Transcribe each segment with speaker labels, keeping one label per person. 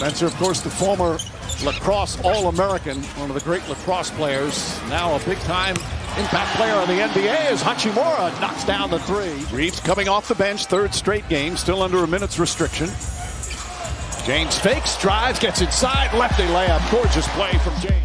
Speaker 1: Spencer, of course, the former lacrosse All-American, one of the great lacrosse players, now a big-time impact player in the NBA as Hachimura knocks down the three. Reeves coming off the bench, third straight game, still under a minute's restriction. James fakes, drives, gets inside, lefty layup. Gorgeous play from James.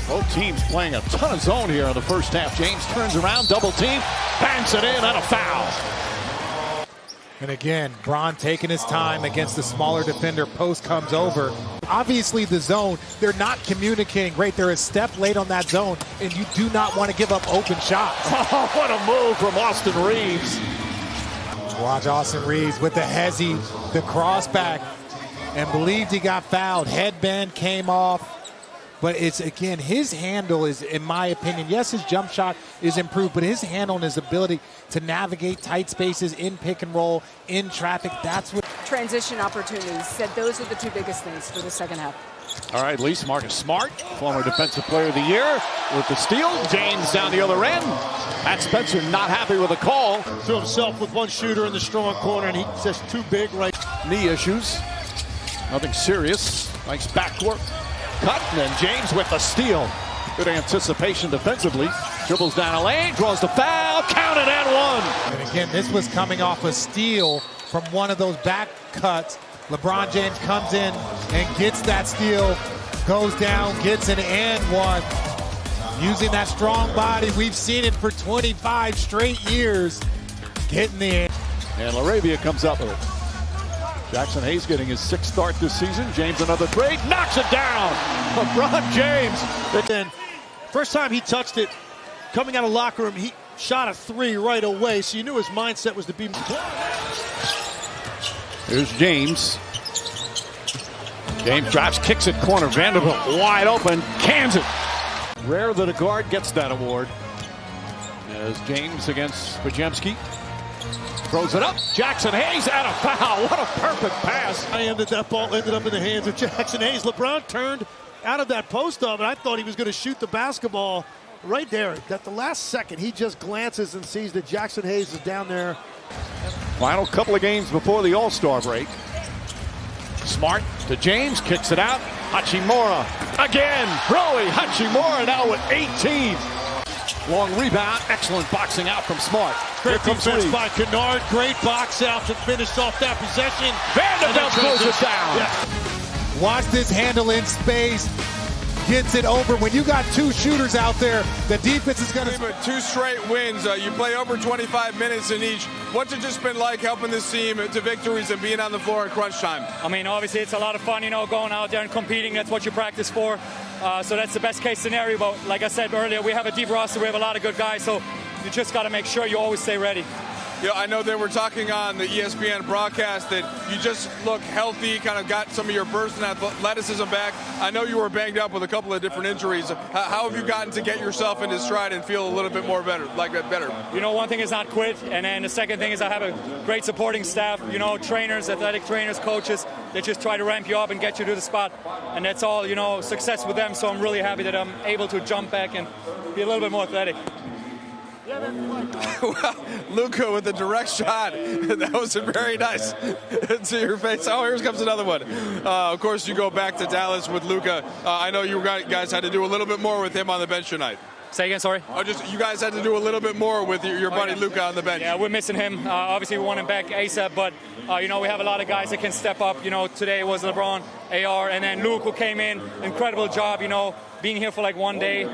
Speaker 1: Both teams playing a ton of zone here in the first half. James turns around, double team, bangs it in, and a foul.
Speaker 2: And again, Bron taking his time against the smaller defender. Post comes over. Obviously the zone, they're not communicating great. They're a step late on that zone, and you do not want to give up open shots.
Speaker 1: Oh, what a move from Austin Reeves.
Speaker 2: Watch Austin Reeves with the hezzy, the cross back, and believed he got fouled. Headband came off. But it's, again, his handle is, in my opinion, yes, his jump shot is improved, but his handle and his ability to navigate tight spaces in pick and roll, in traffic, that's what.
Speaker 3: Transition opportunities, said those are the two biggest things for the second half.
Speaker 1: All right, Lise, Marcus Smart, former Defensive Player of the Year with the steal. James down the other end. Matt Spencer not happy with the call.
Speaker 4: To himself with one shooter in the strong corner, and he's just too big right.
Speaker 1: Knee issues, nothing serious. Nice backcourt. Cut, and then James with the steal. Good anticipation defensively. Dribbles down a lane, draws the foul, counted and one.
Speaker 2: And again, this was coming off a steal from one of those back cuts. LeBron James comes in and gets that steal, goes down, gets an and one. Using that strong body, we've seen it for 25 straight years. Getting the end.
Speaker 1: And Laravia comes up with it. Jackson Hayes getting his sixth start this season. James another three, knocks it down. LeBron James.
Speaker 4: And first time he touched it, coming out of the locker room, he shot a three right away, so you knew his mindset was to be.
Speaker 1: Here's James. James drives, kicks it corner. Vanderbilt wide open, cans it. Rare that a guard gets that award. As James against Pajemski. Throws it up. Jackson Hayes and a foul. What a perfect pass.
Speaker 4: That ball ended up in the hands of Jackson Hayes. LeBron turned out of that post up, and I thought he was going to shoot the basketball right there. At the last second, he just glances and sees that Jackson Hayes is down there.
Speaker 1: Final couple of games before the All-Star break. Smart to James, kicks it out. Hachimura again. Rui Hachimura now with 18. Long rebound, excellent boxing out from Smart.
Speaker 4: Great defense by Kennard. Great box out to finish off that possession.
Speaker 1: Vanderbilt pulls it down.
Speaker 4: Yeah.
Speaker 2: Watch this handle in space. Gets it over. When you got two shooters out there, the defense is going to.
Speaker 5: Two straight wins. You play over 25 minutes in each. What's it just been like helping this team to victories and being on the floor in crunch time?
Speaker 6: I mean, obviously it's a lot of fun, going out there and competing. That's what you practice for. So that's the best case scenario. But like I said earlier, we have a deep roster. We have a lot of good guys. So you just got to make sure you always stay ready.
Speaker 5: Yeah, I know they were talking on the ESPN broadcast that you just look healthy, kind of got some of your burst and athleticism back. I know you were banged up with a couple of different injuries. How have you gotten to get yourself into stride and feel a little bit more better, better?
Speaker 6: One thing is not quit, and then the second thing is I have a great supporting staff, trainers, athletic trainers, coaches that just try to ramp you up and get you to the spot. And that's all, success with them. So I'm really happy that I'm able to jump back and be a little bit more athletic.
Speaker 5: Well, Luka with a direct shot. That was very nice to your face. Oh, here comes another one. Of course, you go back to Dallas with Luka. I know you guys had to do a little bit more with him on the bench tonight.
Speaker 6: Say again, sorry?
Speaker 5: You guys had to do a little bit more with your buddy Luka on the bench.
Speaker 6: Yeah, we're missing him. Obviously, we want him back ASAP, but, we have a lot of guys that can step up. Today was LeBron, AR, and then Luke, who came in. Incredible job, being here for like one day,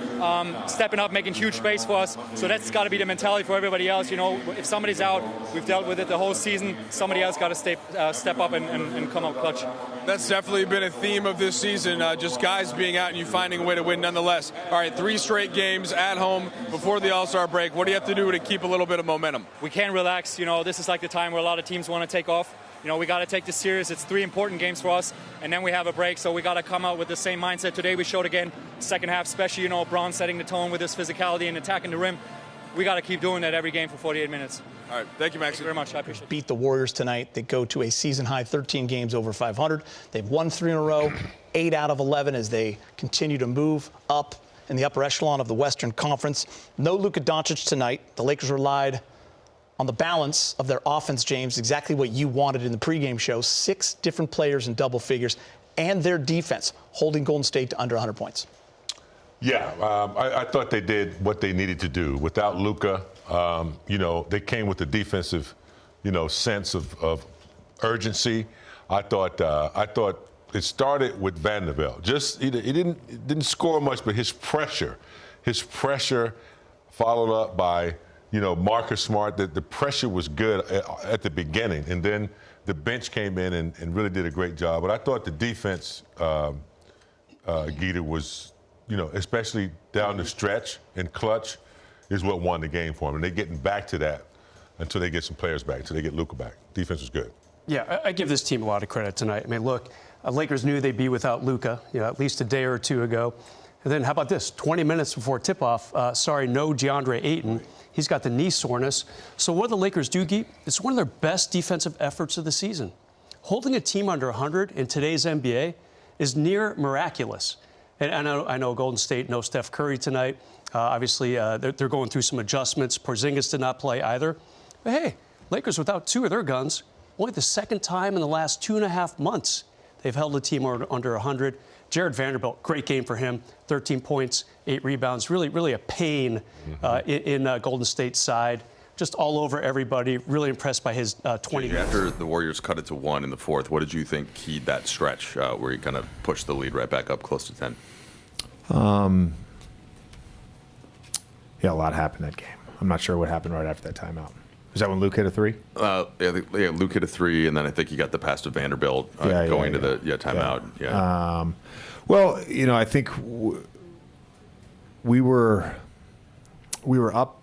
Speaker 6: stepping up, making huge space for us. So that's got to be the mentality for everybody else. If somebody's out, we've dealt with it the whole season. Somebody else got to step up and come up clutch.
Speaker 5: That's definitely been a theme of this season, just guys being out and you finding a way to win nonetheless. All right, 3 straight games at home before the All-Star break. What do you have to do to keep a little bit of momentum?
Speaker 6: We can't relax. This is like the time where a lot of teams want to take off. We got to take this serious. It's 3 important games for us, and then we have a break, so we got to come out with the same mindset. Today we showed again, second half especially, Bron setting the tone with his physicality and attacking the rim. we got to keep doing that every game for 48 minutes.
Speaker 5: All right, thank you, Max.
Speaker 6: Thank you very much. I appreciate it.
Speaker 7: Beat the Warriors tonight. They go to a season-high 13 games over 500. They've won 3 in a row, 8 out of 11 as they continue to move up in the upper echelon of the Western Conference. No Luka Doncic tonight. The Lakers relied on the balance of their offense, James, exactly what you wanted in the pregame show. 6 different players in double figures, and their defense holding Golden State to under 100 points.
Speaker 8: Yeah, I thought they did what they needed to do. Without Luka, they came with the defensive, sense of urgency. I thought it started with Vanderbilt. He didn't score much, but his pressure followed up by Marcus Smart. The pressure was good at the beginning, and then the bench came in and really did a great job. But I thought the defense, Gita, was, especially down the stretch and clutch, is what won the game for them. And they're getting back to that until they get some players back, until they get Luka back. Defense was good.
Speaker 9: Yeah, I give this team a lot of credit tonight. I mean, look, Lakers knew they'd be without Luka, at least a day or two ago. And then how about this? 20 minutes before tip-off, no DeAndre Ayton. He's got the knee soreness. So what do the Lakers do, Geet? It's one of their best defensive efforts of the season. Holding a team under 100 in today's NBA is near miraculous. And I know Golden State, no Steph Curry tonight. Obviously, they're going through some adjustments. Porzingis did not play either. But hey, Lakers without 2 of their guns, only the second time in the last 2.5 months they've held a team under 100. Jared Vanderbilt, great game for him. 13 points, 8 rebounds. Really a pain in Golden State's side. Just all over everybody. Really impressed by his 20 minutes.
Speaker 10: After the Warriors cut it to 1 in the 4th, what did you think keyed that stretch where he kind of pushed the lead right back up close to 10?
Speaker 2: Yeah, a lot happened that game. I'm not sure what happened right after that timeout. Was that when Luke hit a 3?
Speaker 10: Luke hit a 3, and then I think he got the pass to Vanderbilt going to the timeout. Yeah.
Speaker 2: Well, I think we were up,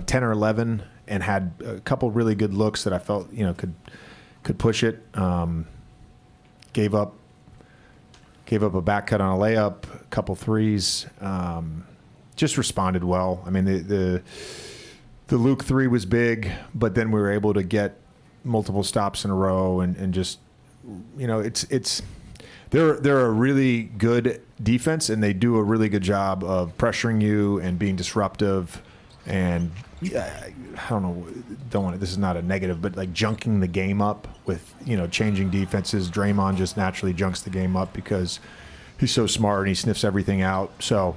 Speaker 2: 10 or 11, and had a couple really good looks that I felt, could push it. Gave up a back cut on a layup, a couple threes. Just responded well. I mean, the Luke 3 was big, but then we were able to get multiple stops in a row and just, they're a really good defense, and they do a really good job of pressuring you and being disruptive. And I don't know, this is not a negative, but like junking the game up with, changing defenses. Draymond just naturally junks the game up because he's so smart and he sniffs everything out. So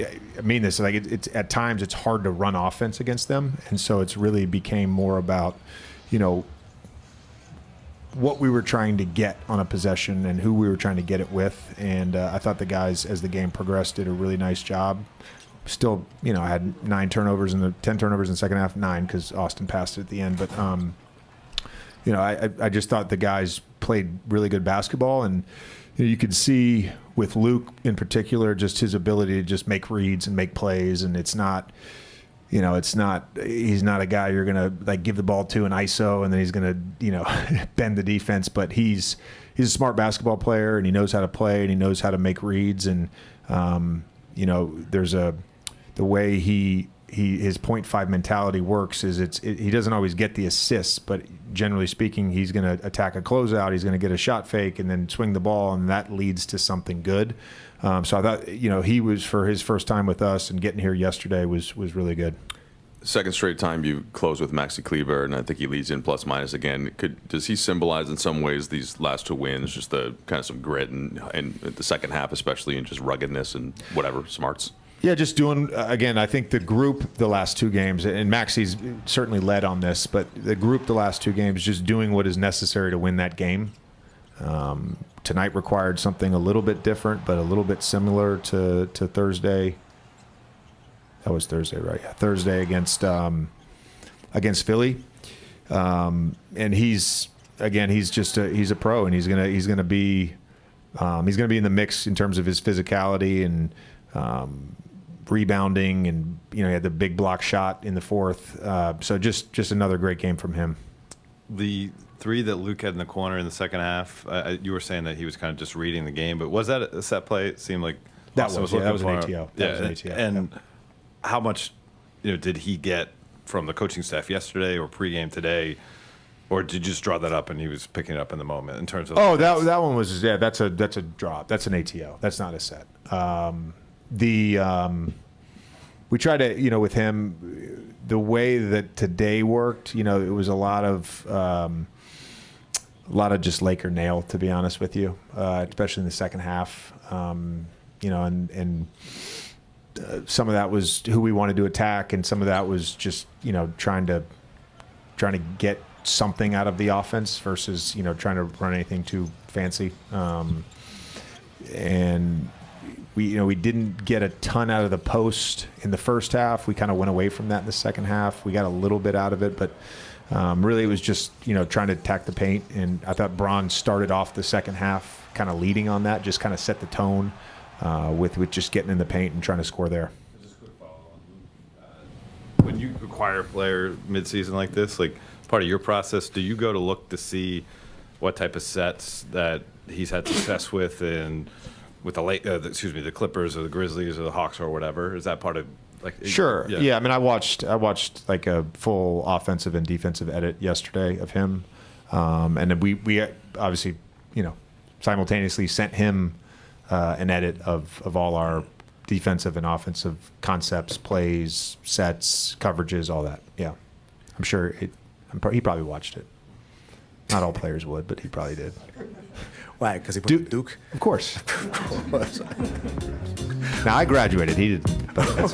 Speaker 2: I mean this, like it's at times it's hard to run offense against them. And so it's really became more about, what we were trying to get on a possession and who we were trying to get it with. And I thought the guys, as the game progressed, did a really nice job. Still, I had 10 turnovers in the second half, 9 because Austin passed it at the end. But, I just thought the guys played really good basketball. And you could see with Luke in particular, just his ability to just make reads and make plays. And he's not a guy you're going to like give the ball to an ISO and then he's going to, bend the defense. But he's a smart basketball player, and he knows how to play, and he knows how to make reads. And, there's the way his 0.5 mentality works is he doesn't always get the assists, but generally speaking, he's going to attack a closeout, he's going to get a shot fake and then swing the ball, and that leads to something good. So I thought, he was, for his first time with us and getting here yesterday was really good.
Speaker 10: Second straight time you close with Maxi Kleber, and I think he leads in plus minus again. Does he symbolize in some ways these last 2 wins, just the kind of some grit and the second half especially, and just ruggedness and whatever smarts?
Speaker 2: Yeah, just doing, again, I think the group the last 2 games, and Maxi's certainly led on this, but the group the last 2 games, just doing what is necessary to win that game. Tonight required something a little bit different, but a little bit similar to Thursday. That was Thursday, right? Yeah, Thursday against Philly. And he's a pro, and he's gonna be in the mix in terms of his physicality and rebounding, and he had the big block shot in the 4th. So just another great game from him.
Speaker 11: The 3 that Luke had in the corner in the second half, you were saying that he was kind of just reading the game, but was that a set play? It seemed like
Speaker 2: that was an ATO.
Speaker 11: And how much did he get from the coaching staff yesterday or pregame today, or did you just draw that up and he was picking it up in the moment in terms of?
Speaker 12: Oh, that one was that's a drop. That's an ATO. That's not a set. We try to with him, the way that today worked. It was a lot of just Laker nail, to be honest with you, especially in the second half. And some of that was who we wanted to attack, and some of that was just trying to get something out of the offense versus trying to run anything too fancy. And we didn't get a ton out of the post in the first half. We kind of went away from that in the second half. We got a little bit out of it, but really it was just trying to attack the paint. And I thought Bron started off the second half kind of leading on that, just kind of set the tone with just getting in the paint and trying to score there.
Speaker 11: When you acquire a player midseason like this, like part of your process, do you go to look to see what type of sets that he's had success with and with the Clippers or the Grizzlies or the Hawks or whatever? Is that part of
Speaker 12: Sure. Yeah. I mean, I watched like a full offensive and defensive edit yesterday of him, and then we obviously simultaneously sent him an edit of all our defensive and offensive concepts, plays, sets, coverages, all that. Yeah, I'm sure he probably watched it. Not all players would, but he probably did.
Speaker 13: Why? Because he put Duke?
Speaker 12: Of course. Now, I graduated. He didn't. But that's